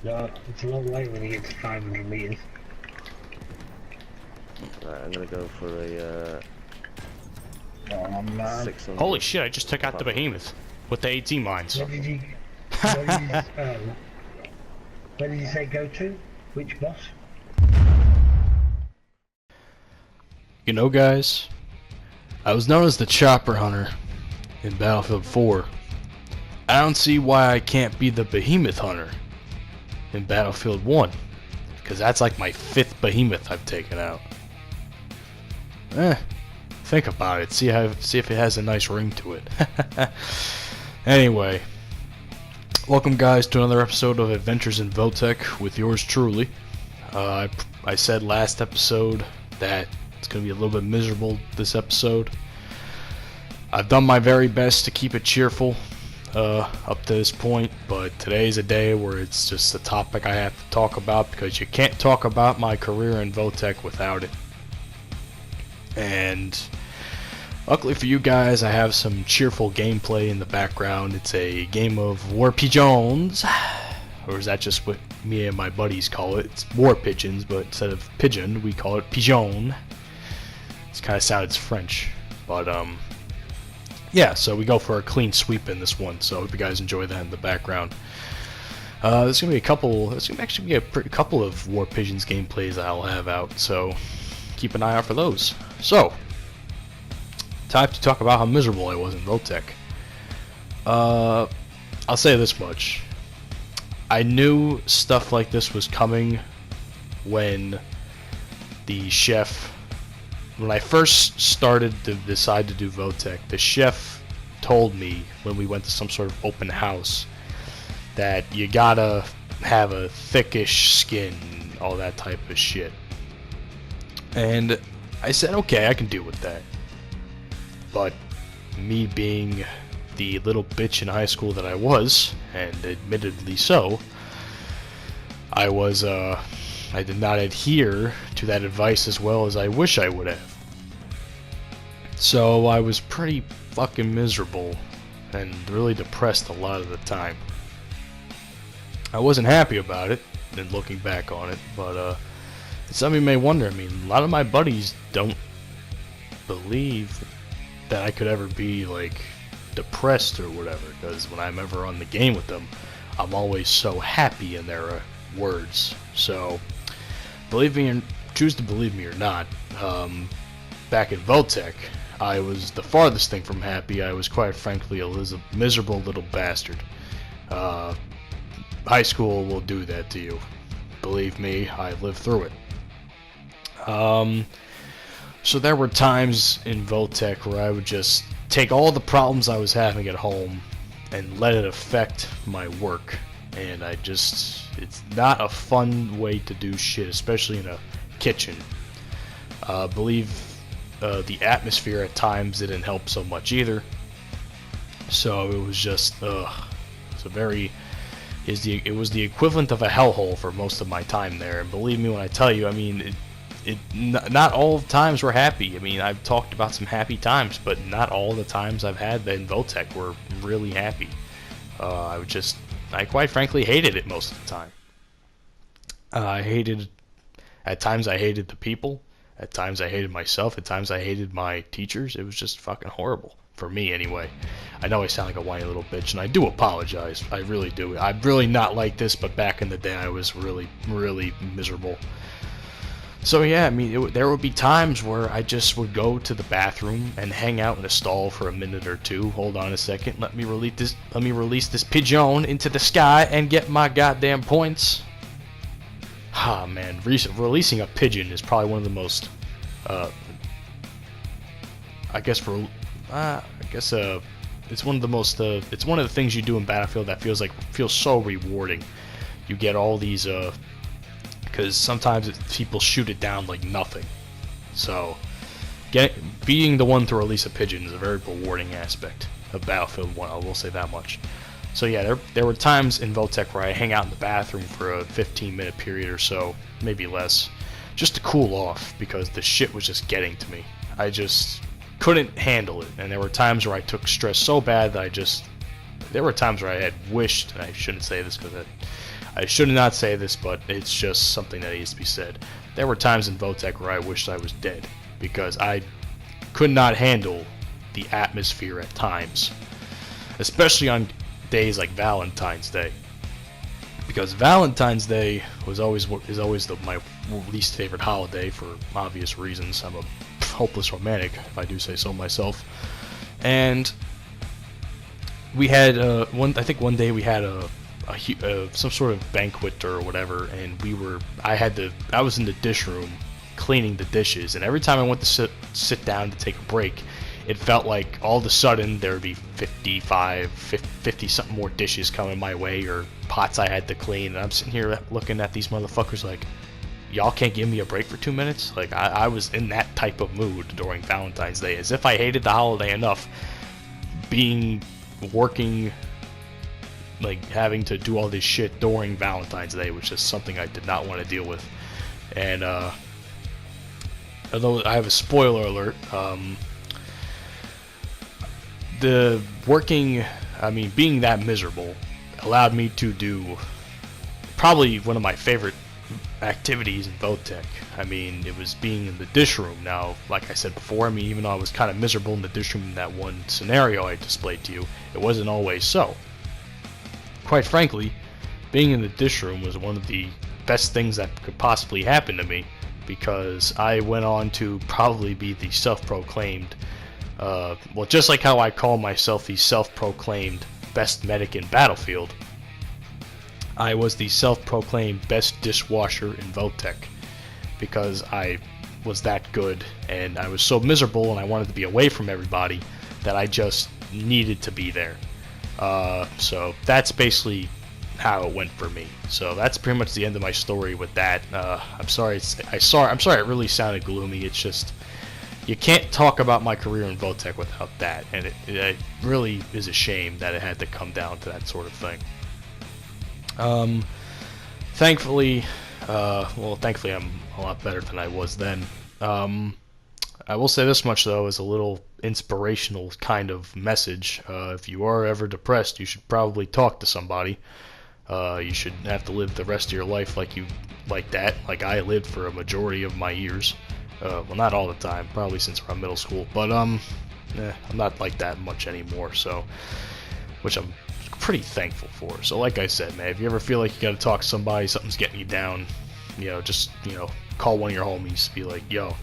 No, it's a long way when you get to 500 meters. Right, I'm gonna go for a Oh man. 600. Holy shit, I just took out the behemoth with the 18 mines. Where did you, where did you, where did you say go to? Which boss? You know, guys, I was known as the Chopper Hunter in Battlefield 4. I don't see why I can't be the Behemoth Hunter in Battlefield 1, because that's like my 5th behemoth I've taken out. Think about it. See if it has a nice ring to it. Anyway, welcome guys to another episode of Adventures in Votech with yours truly. I said last episode that it's going to be a little bit miserable this episode. I've done my very best to keep it cheerful up to this point, but today's a day where it's just a topic I have to talk about because you can't talk about my career in Votech without it. And luckily for you guys, I have some cheerful gameplay in the background. It's a game of War Pigeons, or is that just what me and my buddies call it? It's War Pigeons, but instead of pigeon, we call it pigeon. It kind of sounds French, but yeah. So we go for a clean sweep in this one. So I hope you guys enjoy that in the background. There's gonna be a couple. There's gonna actually be a couple of War Pigeons gameplays I'll have out. So keep an eye out for those. So, time to talk about how miserable I was in Votech. I'll say this much. I knew stuff like this was coming when when I first started to decide to do Votech, the chef told me when we went to some sort of open house that you gotta have a thickish skin, all that type of shit. And I said, okay, I can deal with that. But me being the little bitch in high school that I was, and admittedly so, I did not adhere to that advice as well as I wish I would have. So I was pretty fucking miserable and really depressed a lot of the time. I wasn't happy about it, and looking back on it, but some of you may wonder, I mean, a lot of my buddies don't believe that I could ever be, like, depressed or whatever, because when I'm ever on the game with them, I'm always so happy in their words. So, believe me, or choose to believe me or not, back in Votech, I was the farthest thing from happy. I was quite frankly a miserable little bastard. High school will do that to you. Believe me, I lived through it. So there were times in Votech where I would just take all the problems I was having at home and let it affect my work. And it's not a fun way to do shit, especially in a kitchen. The atmosphere at times didn't help so much either. So it was just, it was the equivalent of a hellhole for most of my time there. And believe me when I tell you, I mean, not all times were happy. I mean, I've talked about some happy times, but not all the times I've had in Votech were really happy. I quite frankly hated it most of the time. At times I hated the people, at times I hated myself, at times I hated my teachers. It was just fucking horrible. For me, anyway. I know I sound like a whiny little bitch, and I do apologize. I really do. I'm really not like this, but back in the day I was really, really miserable. So yeah, I mean, there would be times where I just would go to the bathroom and hang out in a stall for a minute or two. Hold on a second. Let me release this pigeon into the sky and get my goddamn points. Ah man, releasing a pigeon is probably one of the most it's one of the most it's one of the things you do in Battlefield that feels so rewarding. You get all these because sometimes people shoot it down like nothing. So, being the one to release a pigeon is a very rewarding aspect of Battlefield 1, I will say that much. So yeah, there were times in Votech where I hang out in the bathroom for a 15-minute period or so, maybe less, just to cool off, because the shit was just getting to me. I just couldn't handle it, and there were times where I took stress so bad that there were times where I had wished, and I shouldn't say this because I should not say this, but it's just something that needs to be said. There were times in Votech where I wished I was dead, because I could not handle the atmosphere at times, especially on days like Valentine's Day. Because Valentine's Day is always my least favorite holiday for obvious reasons. I'm a hopeless romantic, if I do say so myself. And we had I think one day we had some sort of banquet or whatever, and I was in the dish room cleaning the dishes, and every time I went to sit down to take a break, it felt like all of a sudden there would be 50 something more dishes coming my way, or pots I had to clean, and I'm sitting here looking at these motherfuckers like, y'all can't give me a break for 2 minutes? Like, I was in that type of mood during Valentine's Day, as if I hated the holiday enough, working, like, having to do all this shit during Valentine's Day, which is something I did not want to deal with. And, although I have a spoiler alert, being that miserable allowed me to do probably one of my favorite activities in Votech. I mean, it was being in the dish room. Now, like I said before, I mean, even though I was kind of miserable in the dish room in that one scenario I displayed to you, it wasn't always so. Quite frankly, being in the dish room was one of the best things that could possibly happen to me, because I went on to probably be the self-proclaimed, well, just like how I call myself the self-proclaimed best medic in Battlefield, I was the self-proclaimed best dishwasher in Votech, because I was that good, and I was so miserable and I wanted to be away from everybody that I just needed to be there. So that's basically how it went for me. So that's pretty much the end of my story with that. I'm sorry it really sounded gloomy. It's just, you can't talk about my career in Votech without that, and it really is a shame that it had to come down to that sort of thing. Thankfully I'm a lot better than I was then. I will say this much, though, as a little inspirational kind of message. If you are ever depressed, you should probably talk to somebody. You shouldn't have to live the rest of your life like that, like I lived for a majority of my years. Well, not all the time, probably since around middle school, but I'm not like that much anymore, so, which I'm pretty thankful for. So like I said, man, if you ever feel like you gotta talk to somebody, something's getting you down, just, call one of your homies, be like, yo,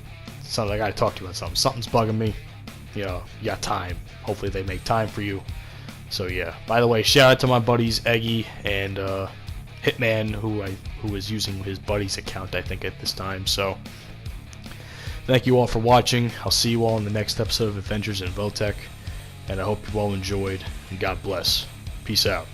I gotta talk to you on something. Something's bugging me. You got time. Hopefully they make time for you. So yeah. By the way, shout out to my buddies Eggy and Hitman, who was using his buddy's account, I think, at this time. So thank you all for watching. I'll see you all in the next episode of Adventures in Votech, and I hope you all enjoyed, and God bless. Peace out.